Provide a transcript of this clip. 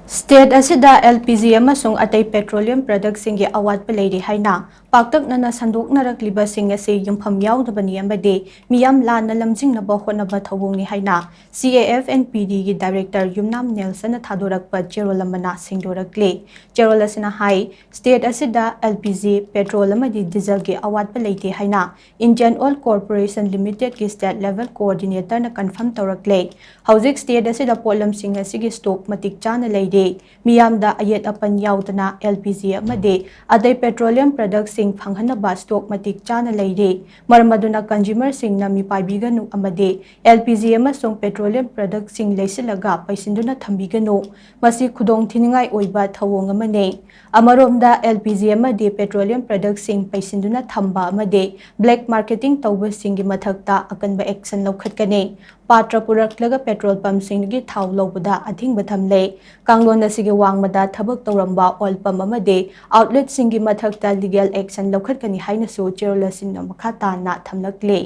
State asida LPG amasung atay petroleum products singi awat palayri hayna paktak na sandoknarakliba sing asi yumpham yaudaba ni amade miyam la na lamjing na ba honaba thawong ni hayna CAFNPD gi director Yumnam Nelson na thadorakpa cherolamana singdorakle cherolasina hai state asida LPG petrol amadi diesel gi awat palayte hayna Indian Oil Corporation Limited gi state level coordinator na confirm tawrakle hauzik state asida polam sing asigi stock matik chana layde Miyamda ayat apan yaudana LPG amade aday petroleum products sing phanghanaba stock matik chana layre marmaduna consumer sing na mipaibiganu amade LPG amasung petroleum products sing laysilaga paisinduna thambiganu masi khudong thiningai oiba thawong amane amaromda LPG amade petroleum products sing paisinduna thamba amade black marketing tawba singi mathakta akanba action laukhatkane Patra puraklaga petrol pump singi thaw lobada athing bathamle Kanglon sige wangmada thabak tawramba oil pump amade outlet singi mathakta legal action laukhatkani haina so cherola sinna makhata na thamlakle